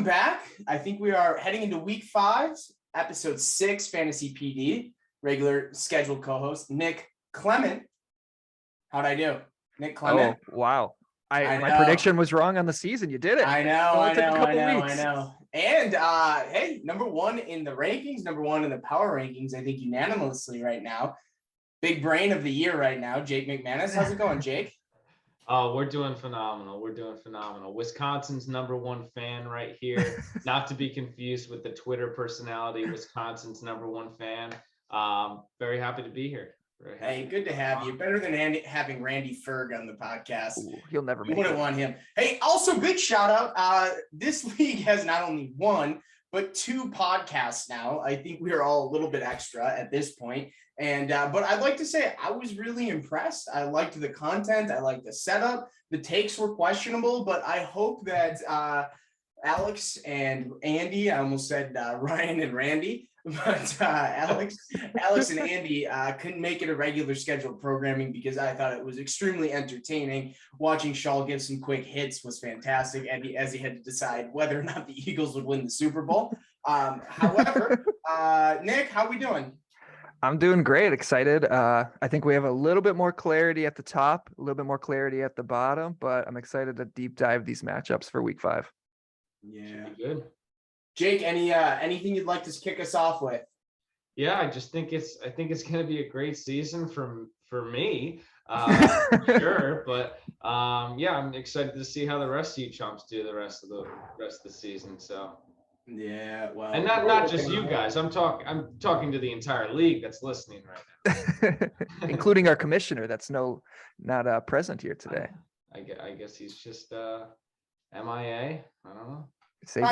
Welcome back. I think we are heading into week 5, episode 6, Fantasy PD. Regular scheduled co-host Nick Clement. How'd I do? Nick Clement. Oh, wow. My prediction was wrong on the season. You did it. I know. And hey, number 1 in the rankings, number 1 in the power rankings, I think unanimously right now. Big brain of the year right now, Jake McManus. How's it going, Jake? Oh, we're doing phenomenal. Wisconsin's number 1 fan right here. Not to be confused with the Twitter personality. Wisconsin's number 1 fan. Very happy to be here. Hey, good to have you. Better than having Randy Ferg on the podcast. Ooh, he'll never make it. You wouldn't want him. Hey, also big shout out. This league has not only 1, but 2 podcasts now. I think we are all a little bit extra at this point. And but I'd like to say I was really impressed. I liked the content. I liked the setup. The takes were questionable, but I hope that Alex and Andy, I almost said Ryan and Randy, but Alex and Andy couldn't make it a regular scheduled programming because I thought it was extremely entertaining. Watching Shaw give some quick hits was fantastic, and as he had to decide whether or not the Eagles would win the Super Bowl. However, Nick, how we doing? I'm doing great. Excited. I think we have a little bit more clarity at the top, a little bit more clarity at the bottom, but I'm excited to deep dive these matchups for week 5. Yeah. Should be good. Jake, anything you'd like to kick us off with? Yeah, I think it's going to be a great season for me. Sure, but yeah, I'm excited to see how the rest of you chumps do the rest of the season. So yeah, well, and not just you guys. I'm talking to the entire league that's listening right now, including our commissioner that's not present here today. I guess he's just MIA. I don't know.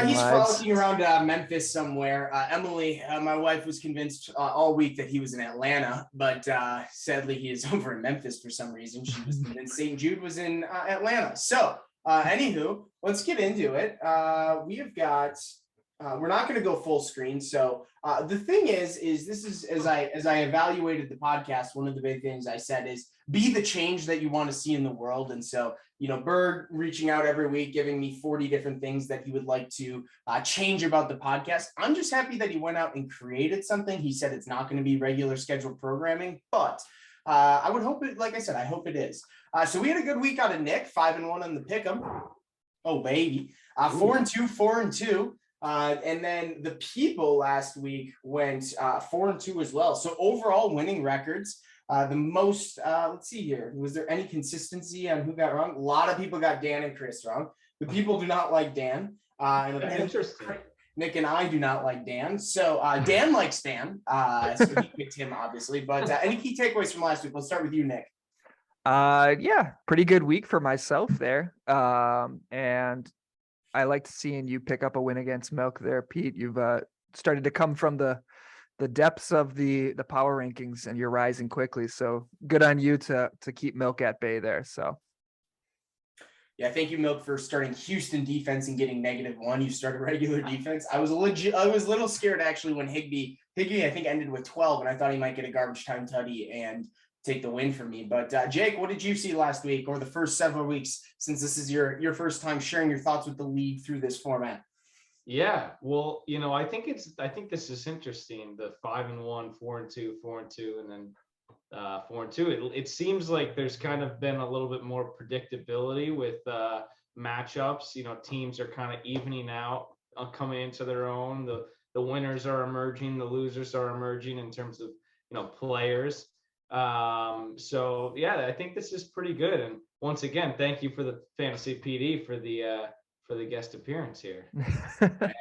He's frolicking around Memphis somewhere. Emily, my wife, was convinced all week that he was in Atlanta, but sadly he is over in Memphis for some reason. She was convinced St. Jude was in Atlanta. So anywho, let's get into it. We have got we're not going to go full screen. So the thing is this is as I evaluated the podcast, one of the big things I said is be the change that you want to see in the world. And so, Berg reaching out every week, giving me 40 different things that he would like to change about the podcast. I'm just happy that he went out and created something. He said it's not going to be regular scheduled programming, but I would hope it, like I said, I hope it is. So we had a good week out of Nick, 5-1 on the pick'em. Oh, baby. 4-2. And then the people last week went 4-2 as well. So overall winning records, the most, let's see here. Was there any consistency on who got wrong? A lot of people got Dan and Chris wrong. The people do not like Dan. And interesting. Nick and I do not like Dan. So Dan likes Dan. So he picked him, obviously. But any key takeaways from last week? Let's start with you, Nick. Yeah, pretty good week for myself there. And I liked seeing you pick up a win against Milk there, Pete. You've started to come from the depths of the power rankings, and you're rising quickly. So good on you to keep Milk at bay there. So yeah, thank you, Milk, for starting Houston defense and getting -1. You started regular defense. I was a little scared actually when Higbee I think ended with 12, and I thought he might get a garbage time tutty and take the win for me. But Jake, what did you see last week or the first several weeks, since this is your first time sharing your thoughts with the league through this format? Yeah, well, I think this is interesting. The 5-1, 4-2, and then 4-2. It seems like there's kind of been a little bit more predictability with matchups. Teams are kind of evening out, coming into their own. The winners are emerging, the losers are emerging in terms of players. So yeah, I think this is pretty good. And once again, thank you for the Fantasy PD for the guest appearance here. Okay.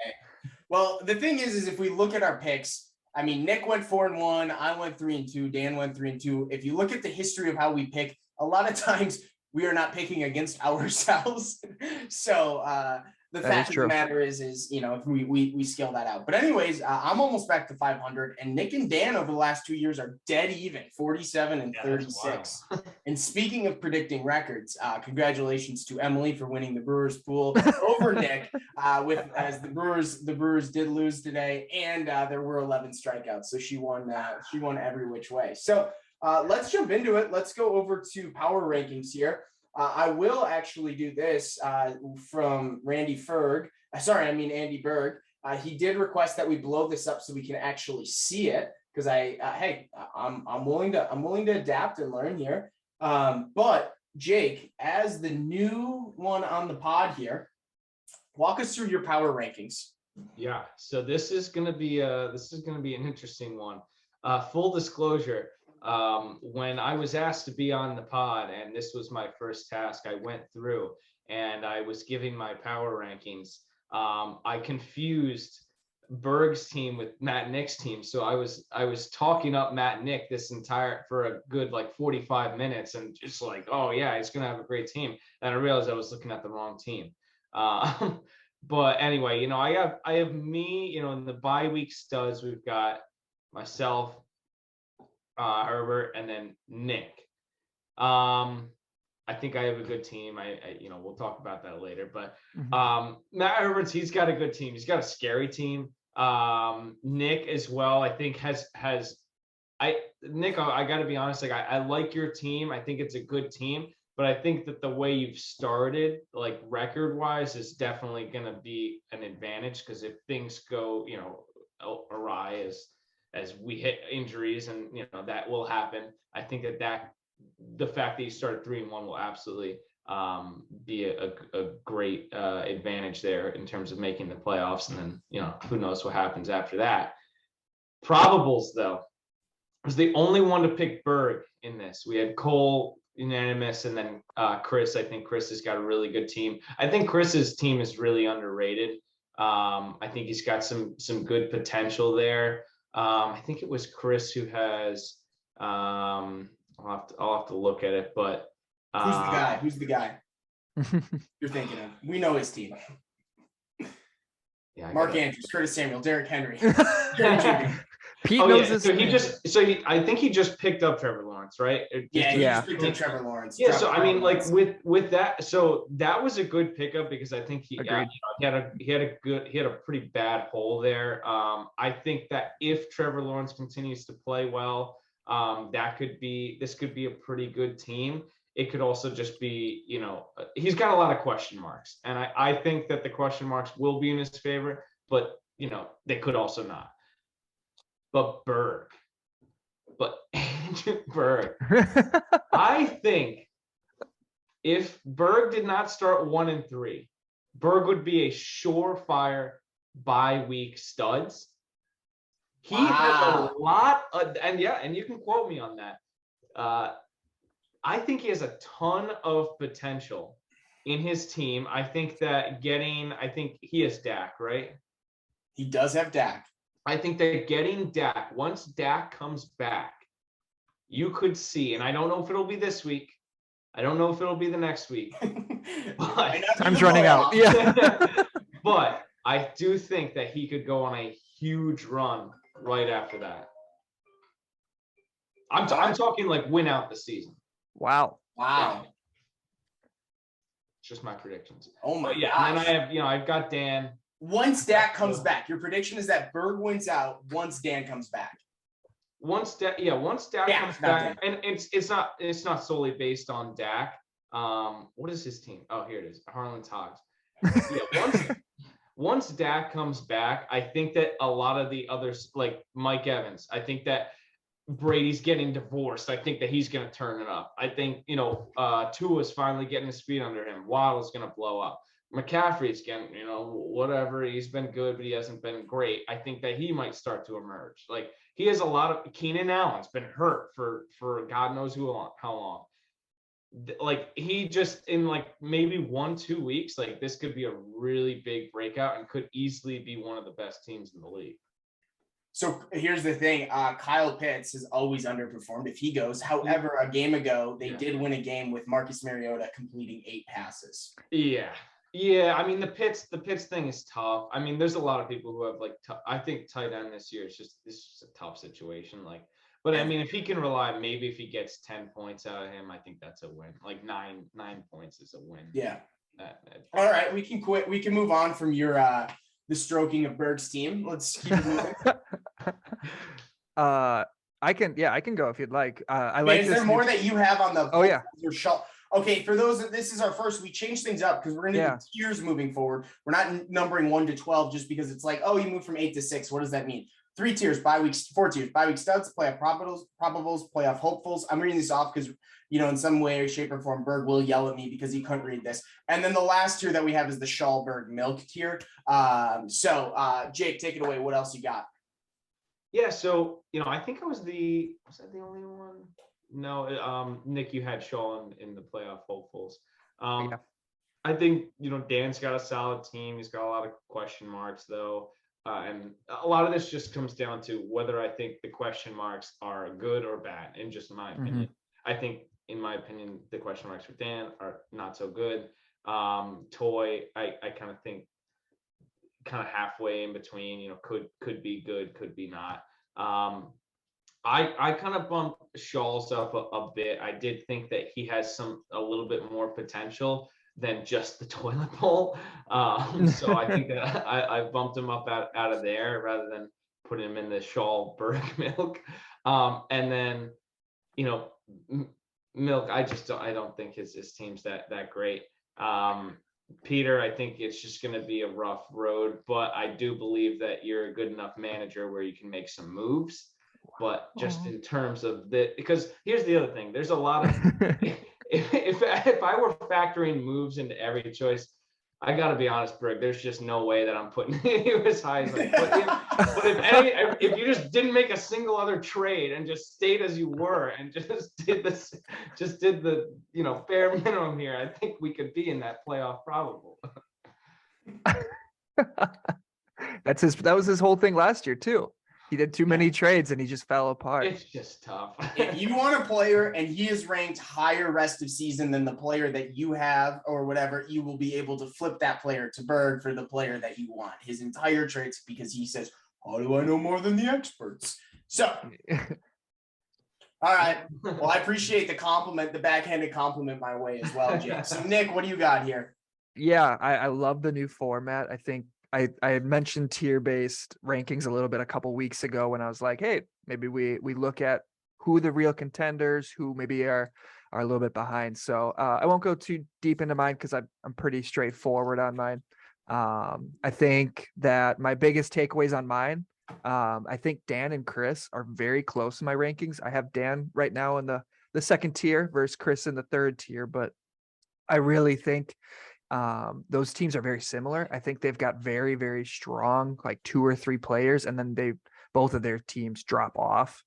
Well, the thing is if we look at our picks, I mean, Nick went 4-1, I went 3-2, Dan went 3-2. If you look at the history of how we pick, a lot of times we are not picking against ourselves. So the fact of the matter is if we scale that out. But anyways, I'm almost back to 500, and Nick and Dan over the last 2 years are dead even, 47 and 36. And speaking of predicting records, congratulations to Emily for winning the Brewers pool over Nick, as the Brewers did lose today, and there were 11 strikeouts, so she won every which way. So let's jump into it. Let's go over to power rankings here. I will actually do this from Randy Ferg. Andy Berg. He did request that we blow this up so we can actually see it, because I'm willing to adapt and learn here. But Jake, as the new one on the pod here, walk us through your power rankings. Yeah, so this is gonna be an interesting one. Full disclosure, when I was asked to be on the pod, and this was my first task, I went through and I was giving my power rankings. I confused Berg's team with Matt Nick's team, so I was talking up Matt Nick for a good like 45 minutes, and just like, oh yeah, he's gonna have a great team, and I realized I was looking at the wrong team. But anyway, I have me, in the bye week studs, we've got myself, Herbert, and then Nick. I think I have a good team. We'll talk about that later, but Matt Herbert's, he's got a good team. He's got a scary team. Nick as well, I think Nick, I got to be honest, like I like your team. I think it's a good team, but I think that the way you've started, like record wise, is definitely going to be an advantage, because if things go, awry as we hit injuries, and that will happen, I think that the fact that you started 3-1 will absolutely be a great advantage there in terms of making the playoffs. And then, who knows what happens after that. Probables, though, was the only one to pick Berg in this. We had Cole unanimous, and then Chris. I think Chris has got a really good team. I think Chris's team is really underrated. I think he's got some good potential there. I think it was Chris who has I'll have to look at it, but who's the guy you're thinking of? We know his team. Yeah, Mark Andrews, Curtis Samuel, Derrick Henry. Pete knows this. I think he just picked up Trevor Lawrence, right? He just picked up Trevor Lawrence. Yeah, so I mean, like with that, so that was a good pickup, because I think he had a pretty bad hole there. I think that if Trevor Lawrence continues to play well, this could be a pretty good team. It could also just be, he's got a lot of question marks, and I think that the question marks will be in his favor, but they could also not. But Andrew Berg, I think if Berg did not start 1-3, Berg would be a surefire bye week studs. He has a lot of, and you can quote me on that. I think he has a ton of potential in his team. I think he has Dak, right? He does have Dak. I think that getting Dak, once Dak comes back, you could see, and I don't know if it'll be this week. I don't know if it'll be the next week. But time's running out. Yeah. But I do think that he could go on a huge run right after that. I'm talking like win out the season. Wow. It's just my predictions. Oh my god. And then I have, I've got Dan. Once Dak comes back, your prediction is that Berg wins out once Dan comes back. Once Dak comes back, and it's not solely based on Dak. What is his team? Oh, here it is. Harlan Togs. Yeah, once Dak comes back, I think that a lot of the others, like Mike Evans, I think that Brady's getting divorced. I think that he's going to turn it up. I think, Tua's finally getting his feet under him. Waddle's going to blow up. McCaffrey's getting, whatever. He's been good, but he hasn't been great. I think that he might start to emerge. Like, he has a lot of, Keenan Allen's been hurt for God knows how long. Like, he just, in like maybe 1-2 weeks, like this could be a really big breakout and could easily be one of the best teams in the league. So here's the thing. Kyle Pitts has always underperformed if he goes. However, a game ago, they did win a game with Marcus Mariota completing 8 passes. Yeah. I mean, the Pitts thing is tough. I mean, there's a lot of people who have like, I think tight end this year is just a tough situation. Like, but I mean, if he can rely, maybe if he gets 10 points out of him, I think that's a win. Like 9 points is a win. Yeah. All right. We can quit. We can move on from your, the stroking of Berg's team. Let's keep moving. I can go if you'd like. I like. Is there more that you have on the? Oh yeah. Okay, for those, this is our first, we changed things up because we're going to do tiers moving forward. We're not numbering 1 to 12 just because it's like, oh, you moved from 8 to 6. What does that mean? 3 tiers, bye weeks, 4 tiers, bye week studs, playoff probables, playoff hopefuls. I'm reading this off because, in some way, shape, or form, Berg will yell at me because he couldn't read this. And then the last tier that we have is the Schallberg milk tier. Jake, take it away. What else you got? Yeah, so I think was that the only one? No, Nick, you had Shaw in the playoff hopefuls. I think Dan's got a solid team. He's got a lot of question marks though, and a lot of this just comes down to whether I think the question marks are good or bad. In just my opinion, I think in my opinion the question marks for Dan are not so good. Toy, I kind of think kind of halfway in between. Could be good, could be not. I kind of bumped Shawls up a bit. I did think that he has a little bit more potential than just the toilet bowl. So I think that I bumped him up out of there rather than putting him in the Schallberg milk. And then, milk, I don't think his team's that great. Peter, I think it's just going to be a rough road, but I do believe that you're a good enough manager where you can make some moves. But just in terms of because here's the other thing, there's a lot of, if I were factoring moves into every choice, I got to be honest, Berg, there's just no way that I'm putting you as high as I put him. But if you just didn't make a single other trade and just stayed as you were and just did the bare minimum here, I think we could be in that playoff probable. That was his whole thing last year too. He did too many trades and he just fell apart. It's just tough. If you want a player and he is ranked higher rest of season than the player that you have or whatever, you will be able to flip that player to Berg for the player that you want. His entire trades, because he says, how do I know more than the experts? So, all right. Well, I appreciate the compliment, the backhanded compliment my way as well, Jake. So, Nick, what do you got here? Yeah, I love the new format. I think I had mentioned tier-based rankings a little bit a couple weeks ago when I was like, hey, maybe we look at who the real contenders, who maybe are a little bit behind. So I won't go too deep into mine because I'm pretty straightforward on mine. I think that my biggest takeaways on mine, I think Dan and Chris are very close in my rankings. I have Dan right now in the second tier versus Chris in the third tier, but I really think those teams are very similar. I think they've got very, very strong, like 2 or 3 players, and then both of their teams drop off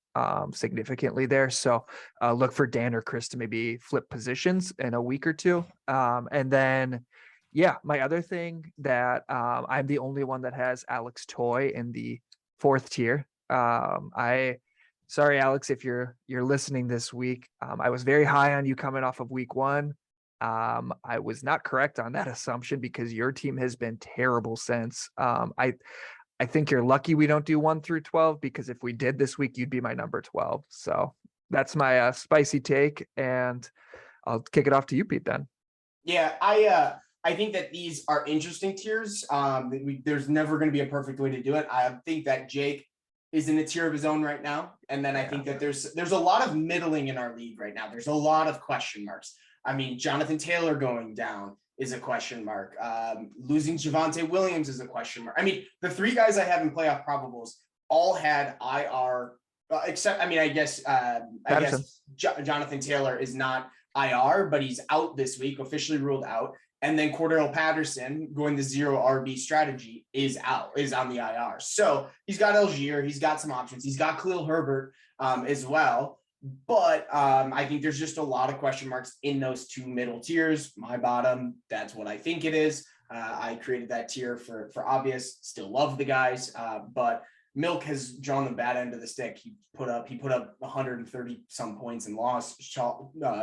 significantly there. So look for Dan or Chris to maybe flip positions in a week or two. And then, my other thing that I'm the only one that has Alex Toy in the 4th tier. Sorry, Alex, if you're listening this week, I was very high on you coming off of week 1. I was not correct on that assumption because your team has been terrible since. I think you're lucky we don't do 1 through 12 because if we did this week, you'd be my number 12. So that's my spicy take, and I'll kick it off to you, Pete, then. Yeah, I think that these are interesting tiers. There's never going to be a perfect way to do it. I think that Jake is in a tier of his own right now, and then I think that there's a lot of middling in our league right now. There's a lot of question marks. I mean, Jonathan Taylor going down is a question mark. Losing Javonte Williams is a question mark. I mean, the 3 guys I have in playoff probables all had IR, except, I guess Jonathan Taylor is not IR, but he's out this week, officially ruled out. And then Cordell Patterson, going the 0 RB strategy, is on the IR. So he's got Algier, he's got some options. He's got Khalil Herbert as well. But I think there's just a lot of question marks in those 2 middle tiers. My bottom, that's what I think it is. I created that tier for obvious. Still love the guys, but Milk has drawn the bad end of the stick. He put up 130 some points and lost.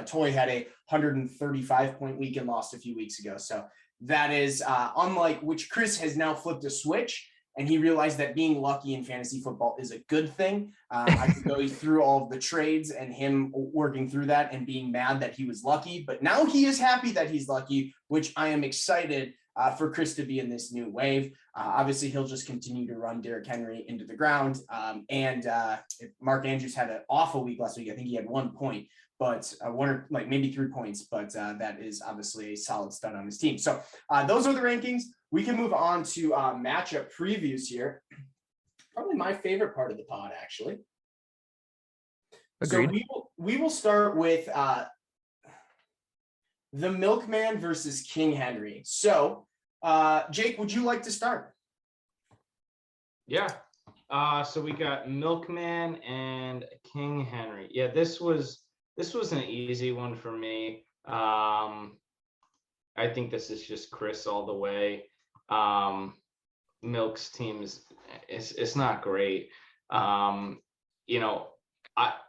Toy had a 135 point week and lost a few weeks ago. So that is unlike which Chris has now flipped a switch. And he realized that being lucky in fantasy football is a good thing. I could go through all of the trades and him working through that and being mad that he was lucky. But now he is happy that he's lucky, which I am excited for Chris to be in this new wave. Obviously, he'll just continue to run Derrick Henry into the ground. Mark Andrews had an awful week last week. I think he had 1 point, but one or like maybe 3 points, but that is obviously a solid stud on his team. So those are the rankings. We can move on to matchup previews here. Probably my favorite part of the pod, actually. Agreed. So we will start with the Milkman versus King Henry. So, Jake, would you like to start? Yeah. So we got Milkman and King Henry. Yeah, this was an easy one for me. I think this is just Chris all the way. Milk's team is not great. You know,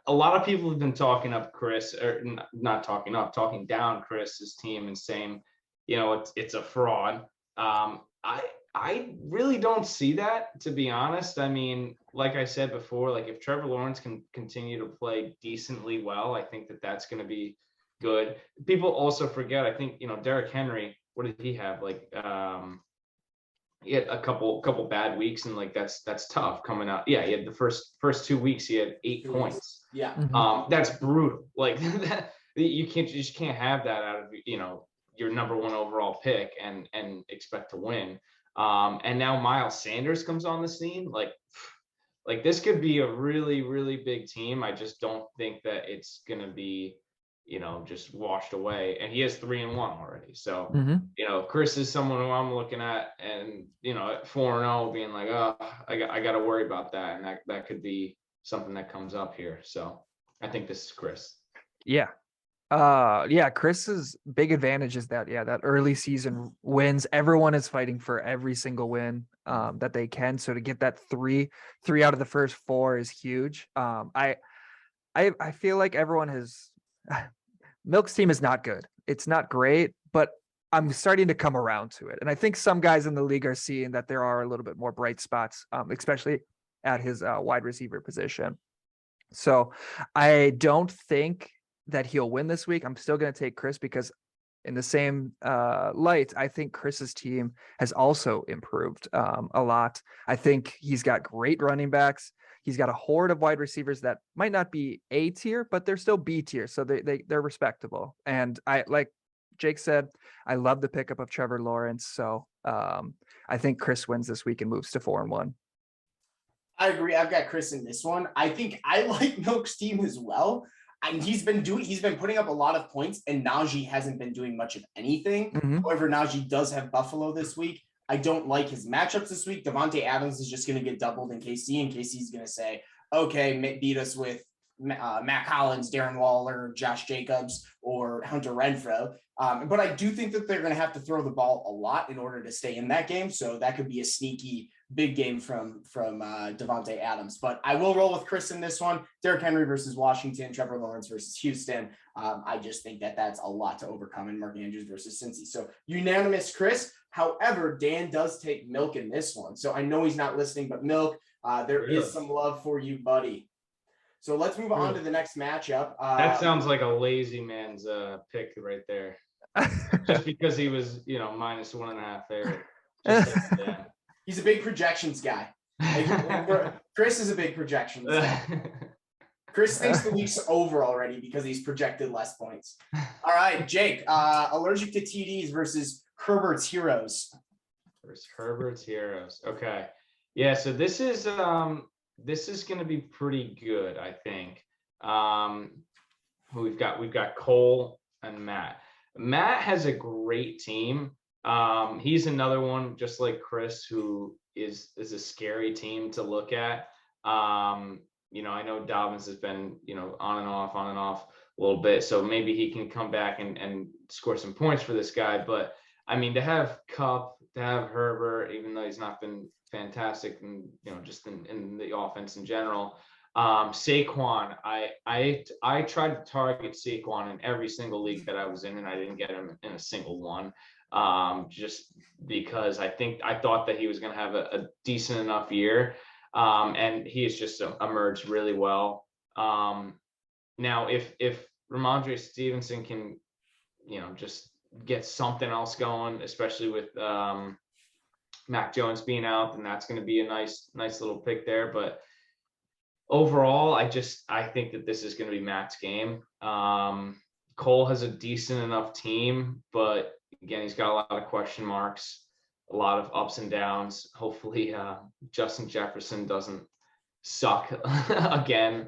a lot of people have been talking up Chris, or not talking up, talking down Chris's team and saying, you know, it's a fraud. I really don't see that, to be honest. I mean, like I said before, like if Trevor Lawrence can continue to play decently well, I think that's going to be good. People also forget, I think, you know, Derrick Henry, what did he have? Like, he had a couple bad weeks, and like that's tough coming out. Yeah, he had the first 2 weeks, he had 8 points. Yeah. That's brutal. Like that, you just can't have that out of, you know, your number 1 overall pick and expect to win. And now Miles Sanders comes on the scene. Like this could be a really, really big team. I just don't think that it's gonna be, you know, just washed away. And he has 3-1 already. So, you know, Chris is someone who I'm looking at, and, you know, at 4-0 being like, oh, I got to worry about that. And that could be something that comes up here. So I think this is Chris. Yeah. Chris's big advantage is that early season wins. Everyone is fighting for every single win that they can. So to get that three out of the first 4 is huge. I feel like everyone has Milk's team is not good. It's not great, but I'm starting to come around to it. And I think some guys in the league are seeing that there are a little bit more bright spots, especially at his wide receiver position. So I don't think that he'll win this week. I'm still going to take Chris because in the same light, I think Chris's team has also improved a lot. I think he's got great running backs. He's got a horde of wide receivers that might not be A tier, but they're still B tier. So they're respectable. And I, like Jake said, I love the pickup of Trevor Lawrence. So I think Chris wins this week and moves to 4-1. I agree. I've got Chris in this one. I think I like Milk's team as well. And he's been putting up a lot of points, and Najee hasn't been doing much of anything. However, Najee does have Buffalo this week. I don't like his matchups this week. Devontae Adams is just going to get doubled in KC, and KC's going to say, okay, beat us with Matt Collins, Darren Waller, Josh Jacobs, or Hunter Renfrow. But I do think that they're going to have to throw the ball a lot in order to stay in that game. So that could be a sneaky big game from Devontae Adams. But I will roll with Chris in this one. Derrick Henry versus Washington, Trevor Lawrence versus Houston. I just think that that's a lot to overcome in Mark Andrews versus Cincy. So unanimous Chris. However, Dan does take Milk in this one. So I know he's not listening, but Milk, there is some love for you, buddy. So let's move on to the next matchup. That sounds like a lazy man's pick right there. Just because he was, you know, -1.5 there. Yeah. He's a big projections guy. Chris is a big projections guy. Chris thinks the week's over already because he's projected less points. All right, Jake, allergic to TDs versus Herbert's Heroes. Versus Herbert's Heroes. Okay. Yeah, so this is going to be pretty good, I think. We've got Cole and Matt. Matt has a great team. He's another one, just like Chris, who is a scary team to look at. You know, I know Dobbins has been, you know, on and off a little bit, so maybe he can come back and score some points for this guy. But I mean, to have Kupp, to have Herbert, even though he's not been fantastic, and you know, just in the offense in general. Saquon, I tried to target Saquon in every single league that I was in, and I didn't get him in a single one. Just because I thought that he was going to have a decent enough year. And he has just emerged really well. Now if Ramondre Stevenson can, you know, just get something else going, especially with Mac Jones being out, then that's going to be a nice little pick there. But overall, I think that this is going to be Matt's game. Cole has a decent enough team, but again, he's got a lot of question marks, a lot of ups and downs. Hopefully, Justin Jefferson doesn't suck again.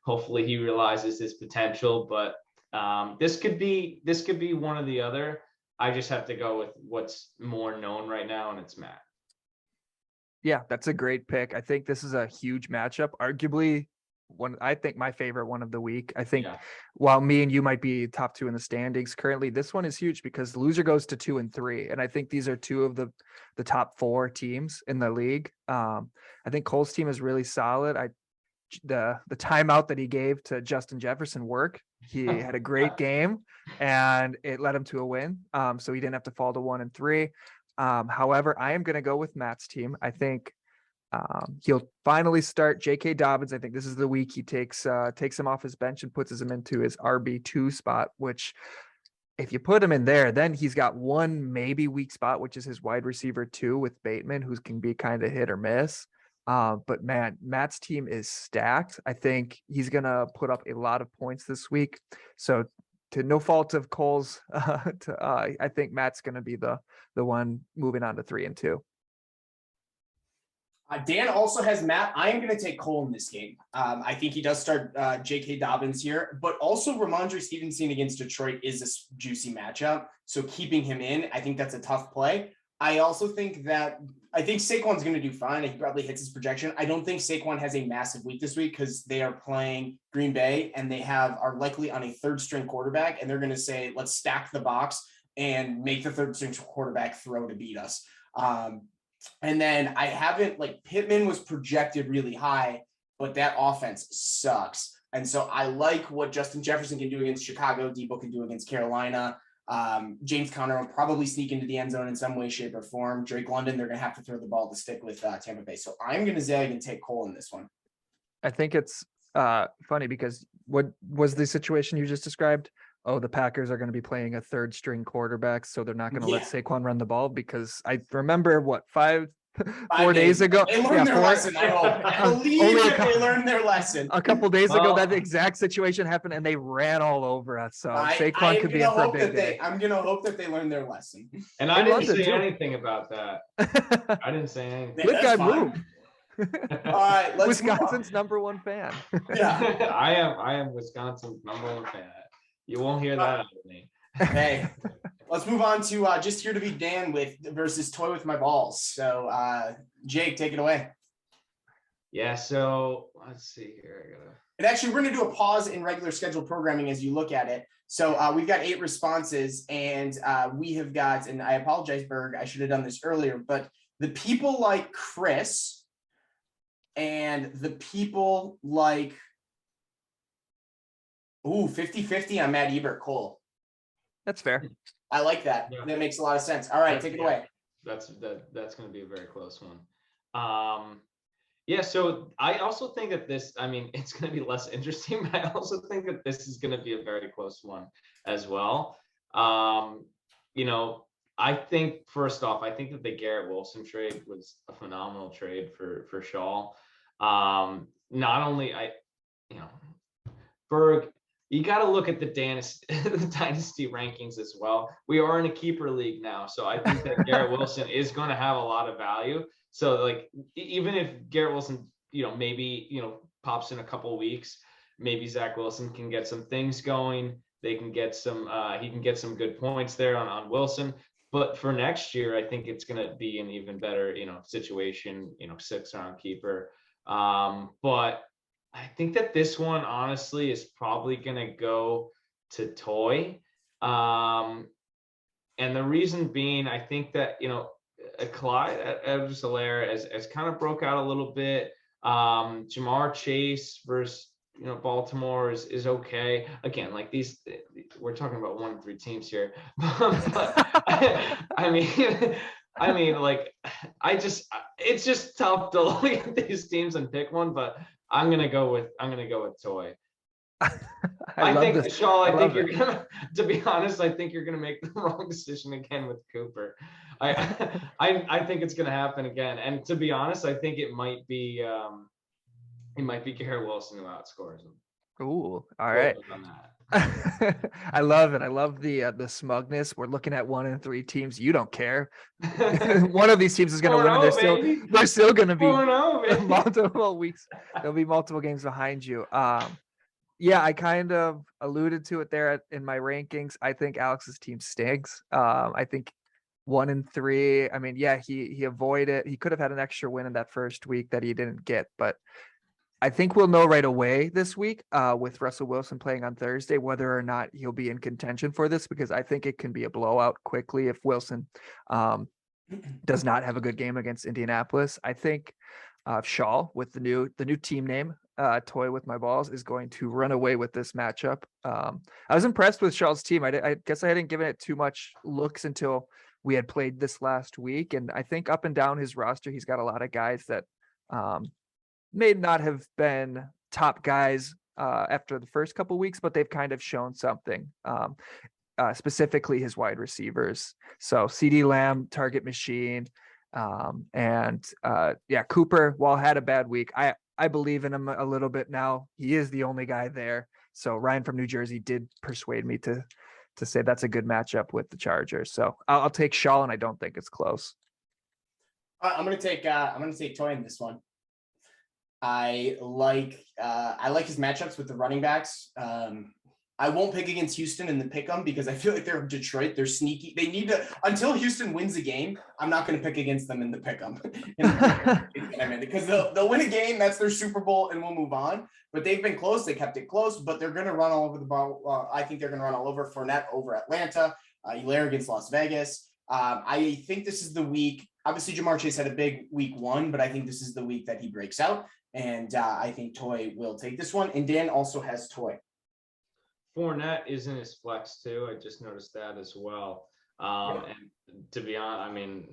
Hopefully, he realizes his potential. But this could be one or the other. I just have to go with what's more known right now, and it's Matt. Yeah, that's a great pick. I think this is a huge matchup. Arguably, I think my favorite one of the week. I think while me and you might be top 2 in the standings currently, this one is huge because the loser goes to 2 and 3. And I think these are 2 of the top 4 teams in the league. I think Cole's team is really solid. The timeout that he gave to Justin Jefferson worked. He had a great game and it led him to a win. So he didn't have to fall to 1 and 3. However, I am going to go with Matt's team. I think he'll finally start J.K. Dobbins. I think this is the week he takes him off his bench and puts him into his RB2 spot, which if you put him in there, then he's got one maybe weak spot, which is his wide receiver 2 with Bateman, who can be kind of hit or miss. But man, Matt's team is stacked. I think he's going to put up a lot of points this week. So to no fault of Cole's, I think Matt's going to be the one moving on to 3 and 2. Dan also has Matt. I am going to take Cole in this game. I think he does start J.K. Dobbins here, but also Ramondre Stevenson against Detroit is a juicy matchup. So keeping him in, I think that's a tough play. I also think Saquon's going to do fine. He probably hits his projection. I don't think Saquon has a massive week this week because they are playing Green Bay and they are likely on a 3rd string quarterback. And they're going to say, let's stack the box and make the 3rd string quarterback throw to beat us. And then Pittman was projected really high, but that offense sucks. And so I like what Justin Jefferson can do against Chicago. Debo can do against Carolina. James Conner will probably sneak into the end zone in some way, shape, or form. Drake London, they're going to have to throw the ball to stick with Tampa Bay. So I'm going to zag and take Cole in this one. I think it's funny because what was the situation you just described? Oh, the Packers are going to be playing a 3rd string quarterback, so they're not going to let Saquon run the ball, because I remember 4 days ago. They learned their lesson, I hope. I believe that they learned their lesson. A couple days ago, that exact situation happened, and they ran all over us. So Saquon could be in for a big day. I'm going to hope that they learned their lesson. And I didn't say anything about that. I didn't say anything. Good guy move. All right, let's Wisconsin's #1 fan. Yeah, I am Wisconsin's #1 fan. You won't hear that out of me. Hey, let's move on to just here to be Dan versus Toy with My Balls. So, Jake, take it away. Yeah. So let's see here. And actually, we're going to do a pause in regular scheduled programming as you look at it. So we've got 8 responses, and we have got, and I apologize, Berg, I should have done this earlier, but the people like Chris and the people like 50-50 on Matt Ebert Cole. That's fair. I like that. Yeah. That makes a lot of sense. All right, take it away. That's going to be a very close one. Yeah, so I also think that it's going to be less interesting, but I also think that this is going to be a very close one as well. I think, first off, I think that the Garrett Wilson trade was a phenomenal trade for Shaw. Not only Berg, you got to look at the dynasty rankings as well. We are in a keeper league now, so I think that Garrett Wilson is going to have a lot of value. So, even if Garrett Wilson, maybe, pops in a couple of weeks, maybe Zach Wilson can get some things going. They can get some, he can get some good points there on Wilson. But for next year, I think it's going to be an even better, situation, 6-round keeper. But I think that this one, honestly, is probably going to go to Toy. And the reason being, I think that, Clyde Edwards-Helaire has kind of broke out a little bit. Jamar Chase versus, Baltimore is okay. Again, these, we're talking about 1-3 teams here. But it's just tough to look at these teams and pick one, but I'm gonna go with Toy. I love think, this. Shaw, I I think love you're it. gonna, to be honest, I think you're gonna make the wrong decision again with Cooper. I think it's gonna happen again. And to be honest, I think it might be Garrett Wilson who outscores him. Ooh, all Quote right. me on that. I love it. I love the smugness. We're looking at 1 and 3 teams. You don't care. One of these teams is going to win, and 4-0, baby. they're still going to be 4-0, baby. multiple weeks. There'll be multiple games behind you. Yeah, I kind of alluded to it there in my rankings. I think Alex's team stinks. I think 1 and 3. I mean, yeah, he avoided. He could have had an extra win in that first week that he didn't get, but I think we'll know right away this week with Russell Wilson playing on Thursday whether or not he'll be in contention for this, because I think it can be a blowout quickly if Wilson does not have a good game against Indianapolis. I think Shaw with the new team name, Toy with My Balls, is going to run away with this matchup. I was impressed with Shaw's team. I guess I hadn't given it too much looks until we had played this last week, and I think up and down his roster, he's got a lot of guys that may not have been top guys after the first couple weeks, but they've kind of shown something. Specifically his wide receivers. So CD Lamb, target machine, and Cooper, while had a bad week, I believe in him a little bit now. He is the only guy there. So Ryan from New Jersey did persuade me to say that's a good matchup with the Chargers. So I'll take Shaw, and I don't think it's close. I'm gonna take Toy in this one. I like his matchups with the running backs. I won't pick against Houston in the pick'em because I feel like they're Detroit. They're sneaky. They need to, until Houston wins a game, I'm not going to pick against them in the pick'em. Because they'll win a game. That's their Super Bowl, and we'll move on. But they've been close. They kept it close, but they're going to run all over the ball. I think they're going to run all over Fournette over Atlanta. Hilaire against Las Vegas. I think this is the week. Obviously, Jamar Chase had a big week 1, but I think this is the week that he breaks out. And I think Toy will take this one. And Dan also has Toy. Fournette is in his flex too. I just noticed that as well. And to be honest,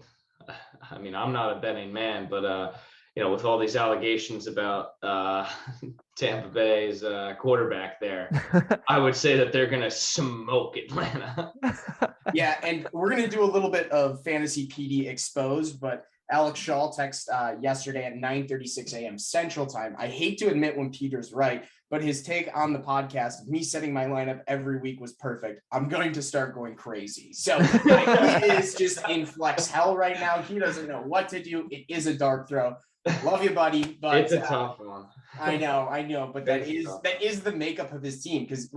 I mean, I'm not a betting man, but with all these allegations about Tampa Bay's quarterback there, I would say that they're gonna smoke Atlanta. Yeah, and we're gonna do a little bit of fantasy PD exposed, but Alex Shaw texted yesterday at 9:36 a.m. Central Time. I hate to admit when Peter's right, but his take on the podcast of me setting my lineup every week was perfect. I'm going to start going crazy. So he is just in flex hell right now. He doesn't know what to do. It is a dark throw. Love you, buddy, but it's a tough one. I know, but that is the makeup of his team, because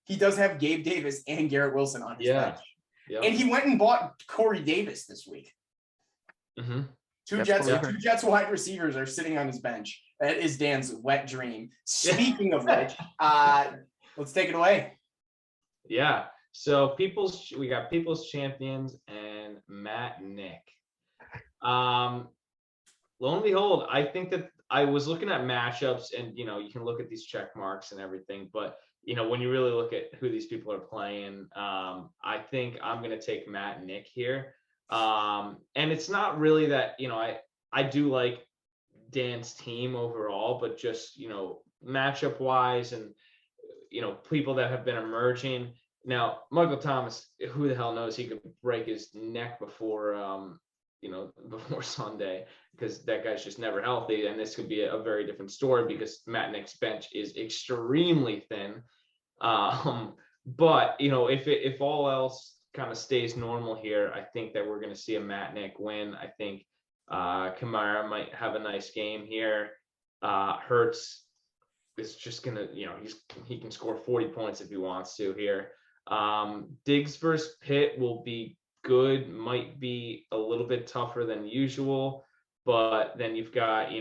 he does have Gabe Davis and Garrett Wilson on his bench. Yep. And he went and bought Corey Davis this week. Mm-hmm. Two Jets wide receivers are sitting on his bench. That is Dan's wet dream. Speaking of which, let's take it away. Yeah. So we got People's Champions and Matt Nick. Lo and behold, I think that I was looking at matchups, and you can look at these check marks and everything, but when you really look at who these people are playing, I think I'm going to take Matt Nick here. And it's not really that, I do like Dan's team overall, but just, matchup wise and, people that have been emerging. Now, Michael Thomas, who the hell knows, he could break his neck before Sunday, because that guy's just never healthy. And this could be a very different story because Matt Nick's bench is extremely thin. But, if all else kind of stays normal here, I think that we're going to see a Matt Nick win. I think Kamara might have a nice game here. Hurts is just going to, he can score 40 points if he wants to here. Diggs versus Pitt will be good, might be a little bit tougher than usual, but then you've got,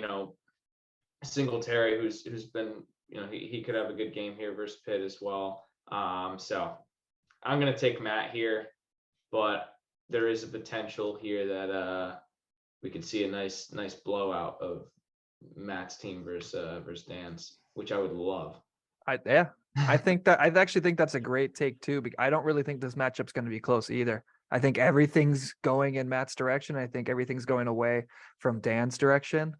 Singletary, who's been, he could have a good game here versus Pitt as well. So I'm going to take Matt here, but there is a potential here that we could see a nice blowout of Matt's team versus Dan's, which I would love. I actually think that's a great take too. I don't really think this matchup's going to be close either. I think everything's going in Matt's direction. I think everything's going away from Dan's direction.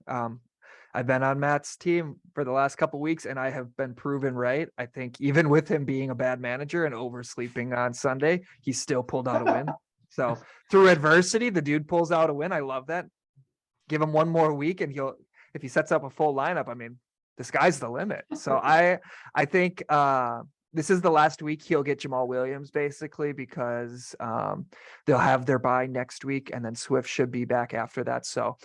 I've been on Matt's team for the last couple weeks, and I have been proven right. I think even with him being a bad manager and oversleeping on Sunday, he still pulled out a win. So through adversity, the dude pulls out a win. I love that. Give him one more week, and if he sets up a full lineup, I mean, the sky's the limit. So I think this is the last week he'll get Jamal Williams, basically, because they'll have their bye next week, and then Swift should be back after that. So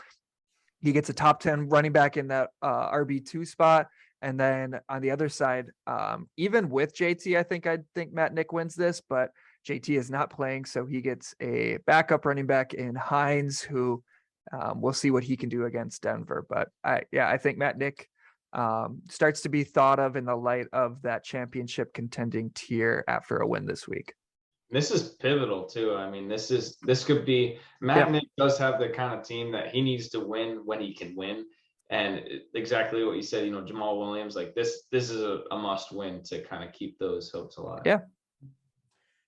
he gets a top 10 running back in that RB2 spot. And then on the other side, even with JT, I think Matt Nick wins this, but JT is not playing. So he gets a backup running back in Hines, who we'll see what he can do against Denver. But I think Matt Nick starts to be thought of in the light of that championship contending tier after a win this week. This is pivotal too. I mean, this could be Matt Nick does have the kind of team that he needs to win when he can win. And exactly what you said, Jamal Williams, like this is a must win to kind of keep those hopes alive.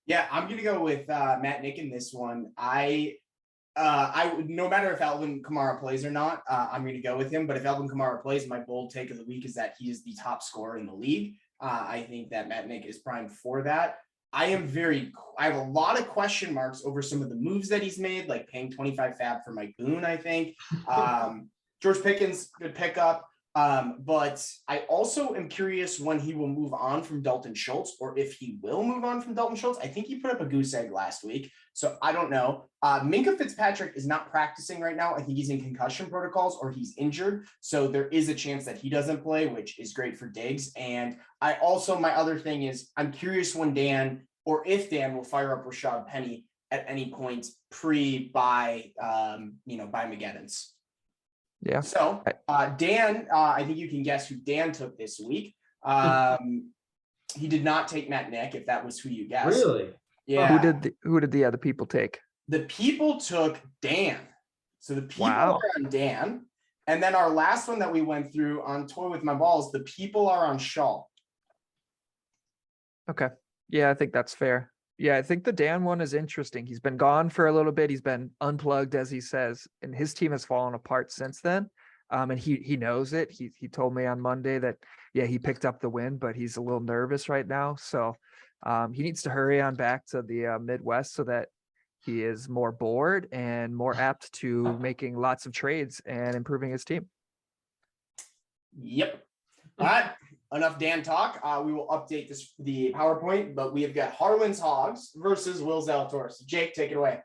Yeah, I'm gonna go with Matt Nick in this one. I would, no matter if Alvin Kamara plays or not, I'm going to go with him. But if Alvin Kamara plays, my bold take of the week is that he is the top scorer in the league. I think that Matt Nick is primed for that. I have a lot of question marks over some of the moves that he's made, like paying 25 fab for Mike Boone, I think. George Pickens, good pickup. But I also am curious when he will move on from Dalton Schultz, or if he will move on from Dalton Schultz. I think he put up a goose egg last week, so I don't know. Minka Fitzpatrick is not practicing right now. I think he's in concussion protocols or he's injured. So there is a chance that he doesn't play, which is great for Diggs. And my other thing is I'm curious when Dan, or if Dan, will fire up Rashad Penny at any point by McGivens. Yeah. So Dan, I think you can guess who Dan took this week. He did not take Matt Nick, if that was who you guessed. Really? Yeah. Who did the other people take? The people took Dan. So the people Wow. are on Dan. And then our last one that we went through on Toy with My Balls, the people are on Shaw. Okay. Yeah, I think that's fair. Yeah, I think the Dan one is interesting. He's been gone for a little bit. He's been unplugged, as he says, and his team has fallen apart since then. And he knows it. He told me on Monday that, yeah, he picked up the win, but he's a little nervous right now. So he needs to hurry on back to the Midwest so that he is more bored and more apt to making lots of trades and improving his team. Yep. All right. Enough Dan talk. We will update the PowerPoint, but we have got Harlan's Hogs versus Will Zalatoris. Jake, take it away.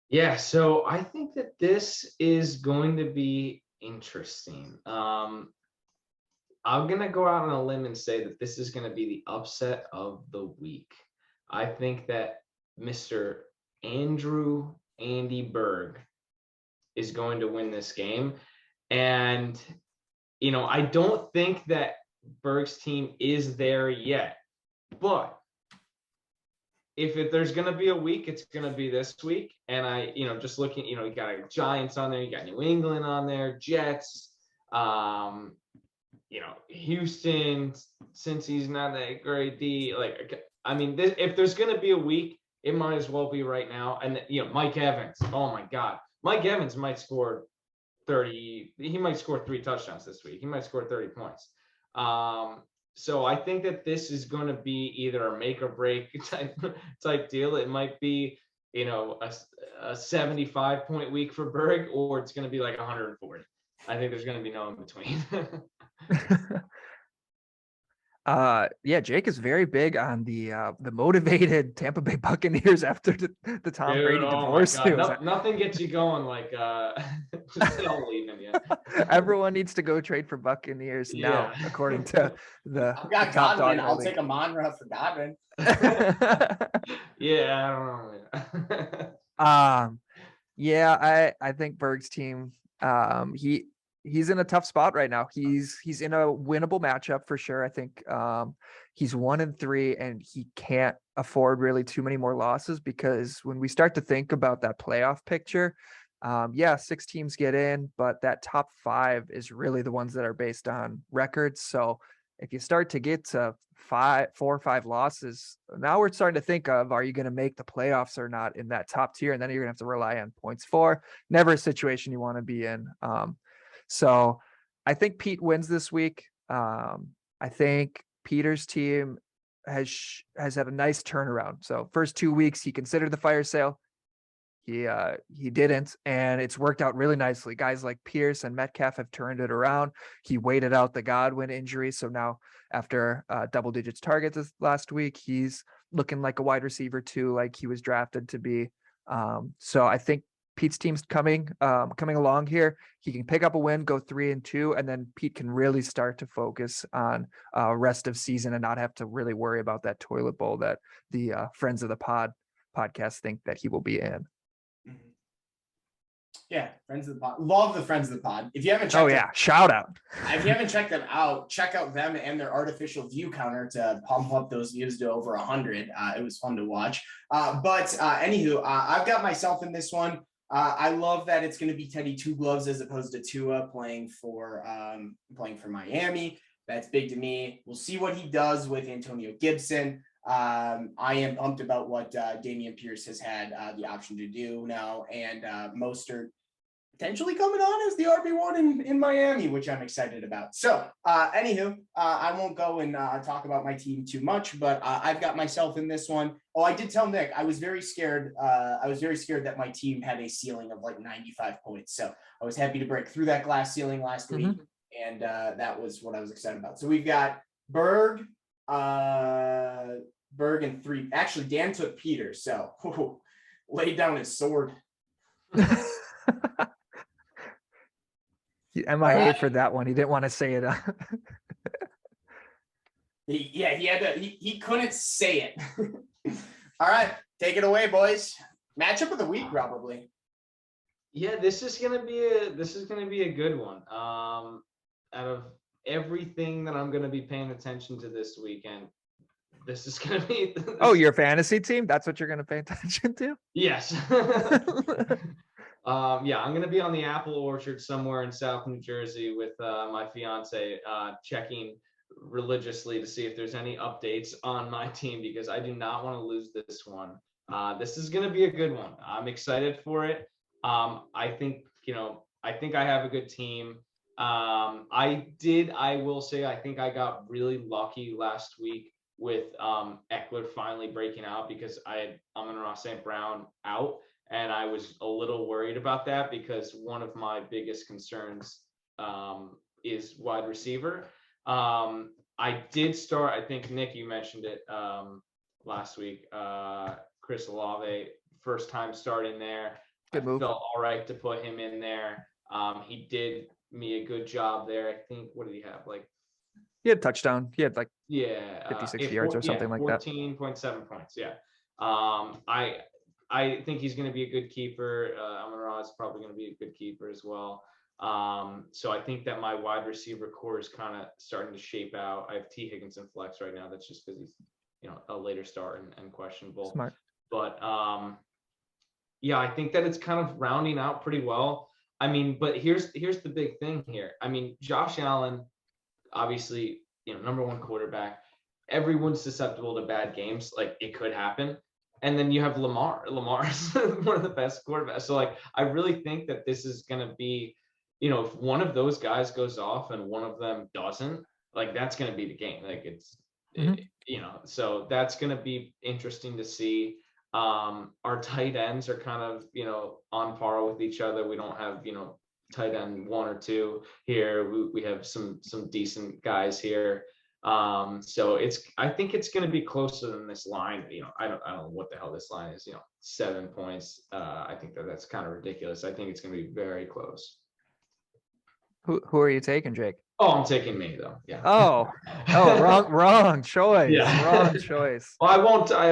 Yeah, so I think that this is going to be interesting. I'm going to go out on a limb and say that this is going to be the upset of the week. I think that Mr. Andy Berg is going to win this game. And I don't think that Berg's team is there yet, but if there's going to be a week, it's going to be this week. And just looking, you got Giants on there, you got New England on there, Jets, Houston, since he's not that great D, if there's going to be a week, it might as well be right now. And Mike Evans, oh my God, Mike Evans might score 30. He might score 3 touchdowns this week. He might score 30 points. So I think that this is going to be either a make or break type deal. It might be, a 75-point week for Berg, or it's going to be like 140. I think there's going to be no in between. Yeah, Jake is very big on the motivated Tampa Bay Buccaneers after the Tom Brady divorce news. Nothing gets you going like just don't leave him yet. Everyone needs to go trade for Buccaneers now, according to the I've got top Godwin. dog. I'll take a Monra for Godwin. Yeah, I don't know. Yeah, I think Berg's team, he's in a tough spot right now. He's in a winnable matchup for sure. I think he's 1-3 and he can't afford really too many more losses, because when we start to think about that playoff picture, 6 teams get in, but that top 5 is really the ones that are based on records. So if you start to get to 4 or 5 losses, now we're starting to think of, are you going to make the playoffs or not in that top tier? And then you're gonna have to rely on points for. Never a situation you want to be in. So I think Pete wins this week. I think Peter's team has had a nice turnaround. So first 2 weeks he considered the fire sale. He didn't, and it's worked out really nicely. Guys like Pierce and Metcalf have turned it around. He waited out the Godwin injury, so now after double digits targets this last week, he's looking like a wide receiver too, like he was drafted to be. So I think Pete's team's coming along here. He can pick up a win, go 3-2, and then Pete can really start to focus on rest of season and not have to really worry about that toilet bowl that the friends of the podcast think that he will be in. Yeah, friends of the pod. Love the friends of the pod. If you haven't checked shout out. If you haven't checked them out, check out them and their artificial view counter to pump up those views to over 100. It was fun to watch. Anywho, I've got myself in this one. I love that it's going to be Teddy Two Gloves as opposed to Tua playing for Miami. That's big to me. We'll see what he does with Antonio Gibson. I am pumped about what Dameon Pierce has had the option to do now, and Mostert potentially coming on as the RB1 in Miami, which I'm excited about. So, anywho, I won't go and talk about my team too much, but I've got myself in this one. Oh, I did tell Nick I was very scared. I was very scared that my team had a ceiling of like 95 points. So I was happy to break through that glass ceiling last week, and that was what I was excited about. So we've got Berg and 3. Actually, Dan took Peter, so laid down his sword. MIA for that one. He didn't want to say it. He couldn't say it. All right, take it away, boys. Matchup of the week, probably. Yeah, this is gonna be a good one. Out of everything that I'm gonna be paying attention to this weekend, this is going to be. Oh, your fantasy team? That's what you're going to pay attention to? Yes. I'm going to be on the apple orchard somewhere in South New Jersey with my fiance, checking religiously to see if there's any updates on my team, because I do not want to lose this one. This is going to be a good one. I'm excited for it. I think I have a good team. I will say, I think I got really lucky last week with Eckler finally breaking out, because I had Amon-Ra St. Brown out, and I was a little worried about that because one of my biggest concerns is wide receiver. I did start, I think, Nick, you mentioned it last week, Chris Olave, first time starting there. Good move. I felt all right to put him in there. He did me a good job there. I think, what did he have? He had a touchdown. He had 56 yards or something like that. 14.7 points. Yeah. I think he's going to be a good keeper. Amon-Ra is probably going to be a good keeper as well. So I think that my wide receiver core is kind of starting to shape out. I have T. Higgins in flex right now. That's just because he's, a later start and questionable. Smart. But I think that it's kind of rounding out pretty well. I mean, but here's the big thing here. I mean, Josh Allen, obviously, number one quarterback. Everyone's susceptible to bad games. Like, it could happen. And then you have Lamar. Lamar's one of the best quarterbacks. So, I really think that this is going to be, if one of those guys goes off and one of them doesn't, that's going to be the game. So that's going to be interesting to see. Our tight ends are kind of, on par with each other. We don't have, tight end 1 or 2 here. We have some decent guys here. So I think it's going to be closer than this line. I don't know what the hell this line is, 7 points. I think that's kind of ridiculous. I think it's going to be very close. Who are you taking, Jake? Oh, I'm taking me though. Yeah. Oh, wrong choice. Yeah. Wrong choice. Well, I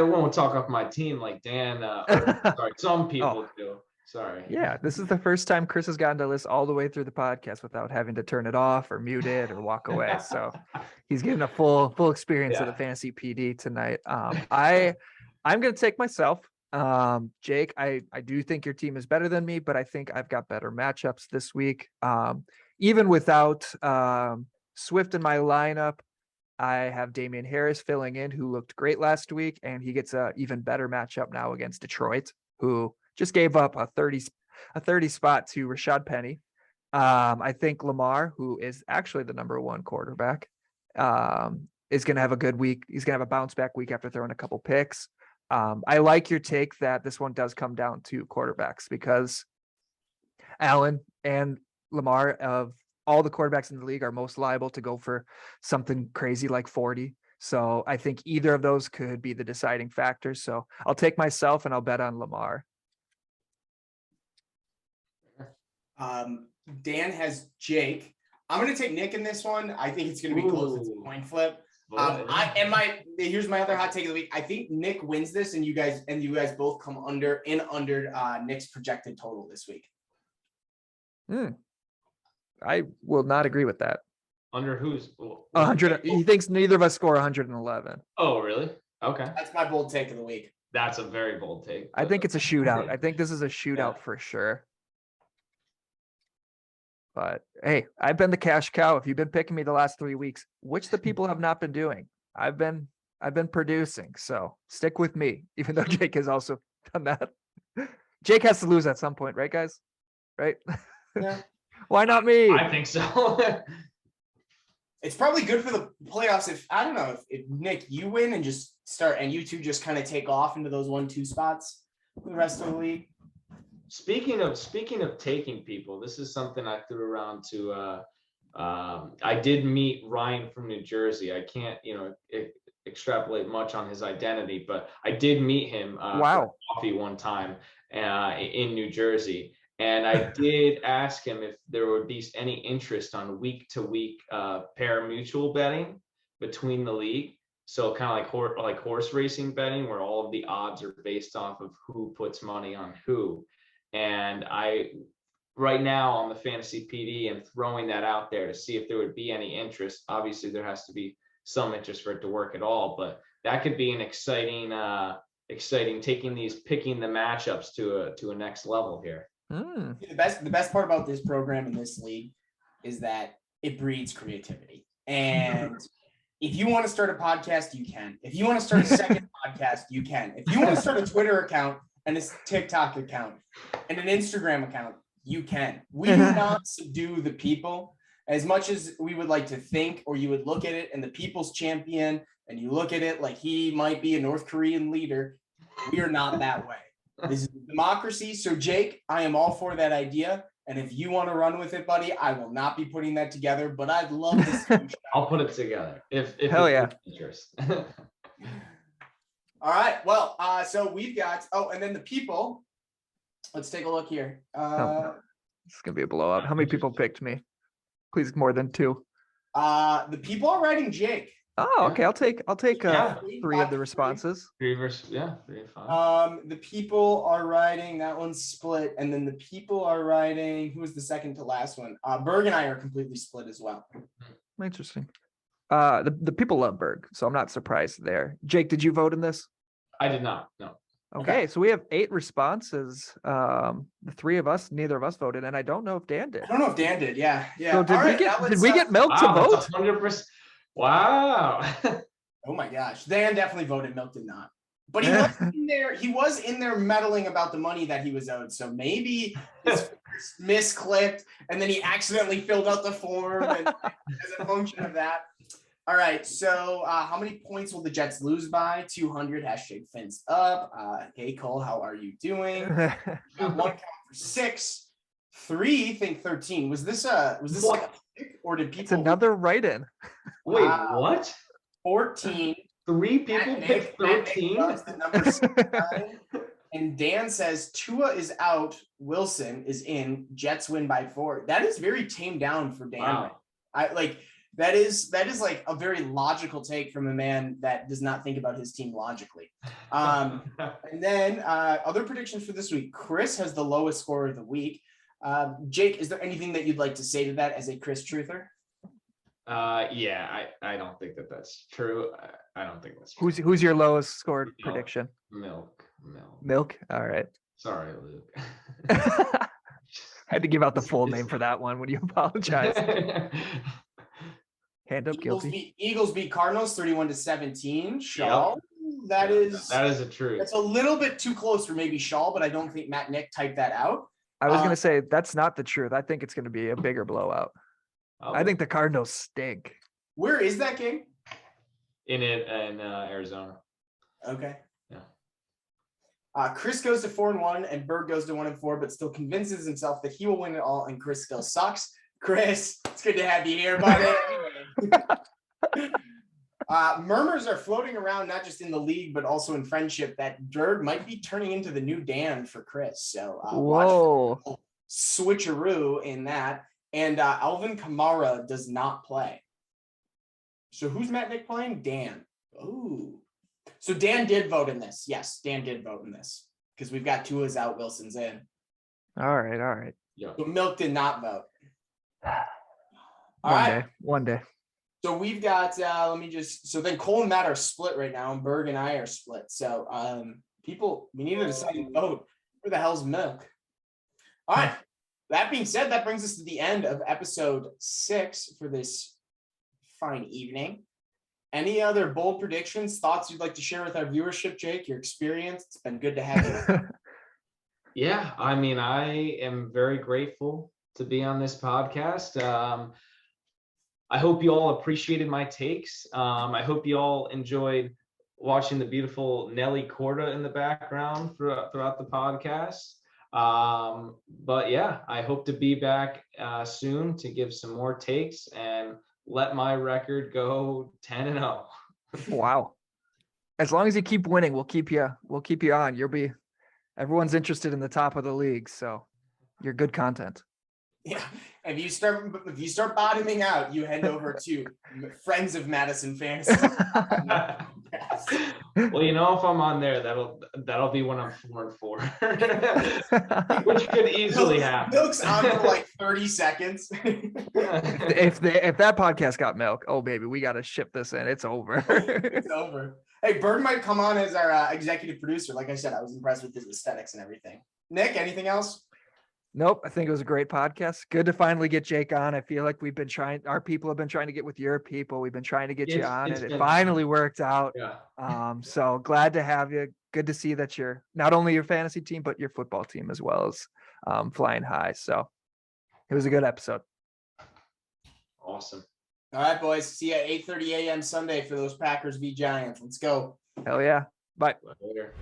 won't talk off my team like Dan. Sorry, some people do. Sorry. Yeah, this is the first time Chris has gotten to listen all the way through the podcast without having to turn it off or mute it or walk away. So he's getting a full experience of the fantasy PD tonight. I'm going to take myself. Jake, I do think your team is better than me, but I think I've got better matchups this week. Even without Swift in my lineup, I have Damian Harris filling in, who looked great last week, and he gets a even better matchup now against Detroit, who just gave up a 30 spot to Rashad Penny. I think Lamar, who is actually the number one quarterback, is going to have a good week. He's going to have a bounce back week after throwing a couple picks. I like your take that this one does come down to quarterbacks because Allen and Lamar, of all the quarterbacks in the league, are most liable to go for something crazy like 40. So I think either of those could be the deciding factor. So I'll take myself and I'll bet on Lamar. Dan has Jake. I'm going to take Nick in this one. I think it's going to be close. It's a coin flip. Here's my other hot take of the week. I think Nick wins this, and you guys both come under Nick's projected total this week. I will not agree with that. Under whose? 100. He thinks neither of us score 111. Oh, really? Okay. That's my bold take of the week. That's a very bold take. I think it's a shootout. I think this is a shootout for sure. But hey, I've been the cash cow. If you've been picking me the last 3 weeks, which the people have not been doing, I've been producing. So stick with me, even though Jake has also done that. Jake has to lose at some point, right, guys? Right? Yeah. Why not me? I think so. It's probably good for the playoffs if Nick, you win and just start, and you two just kind of take off into those 1-2 spots for the rest of the league. Speaking of taking people, this is something I threw around to. I did meet Ryan from New Jersey. I can't, extrapolate much on his identity, but I did meet him for coffee one time in New Jersey, and I did ask him if there would be any interest on week-to-week pari-mutuel betting between the league. So kind of like horse racing betting, where all of the odds are based off of who puts money on who. And right now on the Fantasy PD and throwing that out there to see if there would be any interest. Obviously, there has to be some interest for it to work at all, but that could be an exciting picking the matchups to a next level here. The best part about this program in this league is that it breeds creativity. And if you want to start a podcast, you can. If you want to start a second podcast, you can. If you want to start a Twitter account and a TikTok account and an Instagram account, you can. We do not subdue the people as much as we would like to think, or you would look at it and the people's champion and you look at it like he might be a North Korean leader. We are not that way. This is democracy. So Jake, I am all for that idea. And if you want to run with it, buddy, I will not be putting that together, but I'd love to see. I'll put it together. If Hell yeah. Interest. All right. Well, so we've got, and then the people, let's take a look here. It's going to be a blowout. How many people picked me? Please, more than 2. The people are writing Jake. Oh, okay. I'll take 3 of the responses. 3 versus 3 and 5. The people are writing, that one's split, and then the people are writing, who was the second to last one? Berg and I are completely split as well. Interesting. The people love Berg, so I'm not surprised there. Jake, did you vote in this? I did not. No. Okay, so we have 8 responses. The 3 of us, neither of us voted, and I don't know if Dan did. I don't know if Dan did. Yeah. So did we get Milk to vote? 100%. Wow. Oh my gosh. Dan definitely voted. Milk did not. But he was in there. He was in there meddling about the money that he was owed. So maybe his misclicked, and then he accidentally filled out the form and, as a function of that. All right. So how many points will the Jets lose by? 200. # Fins up. Hey Cole, how are you doing? Got 1 count for 6. 3 think 13. Was this like a pick, or did people? It's another write-in. Wait, what? 14. 3 people picked 13. The number 69. And Dan says Tua is out, Wilson is in, Jets win by 4. That is very tamed down for Dan. Wow. That is like a very logical take from a man that does not think about his team logically. And then other predictions for this week. Chris has the lowest score of the week. Jake, is there anything that you'd like to say to that as a Chris truther? Yeah, I don't think that's true. I don't think that's true. Who's your lowest scored prediction? Milk. All right. Sorry, Luke. I had to give out the full name for that one when you apologize. Hand up, guilty. Eagles beat Cardinals 31-17. Shaw. Yep. That is a truth. That's a little bit too close for maybe Shaw, but I don't think Matt Nick typed that out. I was gonna say that's not the truth. I think it's gonna be a bigger blowout. I think the Cardinals stink. Where is that game? in Arizona. Okay. Yeah. Chris goes to 4-1 and Berg goes to 1-4, but still convinces himself that he will win it all, and Chris still sucks. Chris, it's good to have you here, buddy. Murmurs are floating around, not just in the league, but also in friendship, that Dirk might be turning into the new Dan for Chris. So Whoa. watch switcheroo in that. And Alvin Kamara does not play. So who's Matt Nick playing? Dan. Ooh. So Dan did vote in this. Yes, Dan did vote in this because we've got Tua's out, Wilson's in. All right. Yeah. So Milk did not vote. All right. One day. So we've got, so then Cole and Matt are split right now, and Berg and I are split. So people, we need to decide and vote. Where the hell's Milk? All right. That being said, that brings us to the end of episode 6 for this fine evening. Any other bold predictions, thoughts you'd like to share with our viewership, Jake? Your experience? It's been good to have you. Yeah, I mean, I am very grateful to be on this podcast. I hope you all appreciated my takes. I hope you all enjoyed watching the beautiful Nelly Corda in the background throughout the podcast. But yeah, I hope to be back soon to give some more takes and let my record go 10-0. Wow. As long as you keep winning, we'll keep you on. Everyone's interested in the top of the league, so you're good content. Yeah. If you start bottoming out, you head over to Friends of Madison Fantasy. Well, if I'm on there, that'll be when I'm 4-4, which could easily happen. Milk's on for like 30 seconds. if that podcast got Milk, oh baby, we got to ship this in. It's over. It's over. Hey, Bird might come on as our executive producer. Like I said, I was impressed with his aesthetics and everything. Nick, anything else? Nope. I think it was a great podcast. Good to finally get Jake on. I feel like our people have been trying to get with your people. We've been trying to get you on, and it finally worked out. Yeah. So glad to have you. Good to see that you're not only your fantasy team, but your football team as well as flying high. So it was a good episode. Awesome. All right, boys. See you at 8:30 a.m. Sunday for those Packers v Giants. Let's go. Hell yeah. Bye. Later.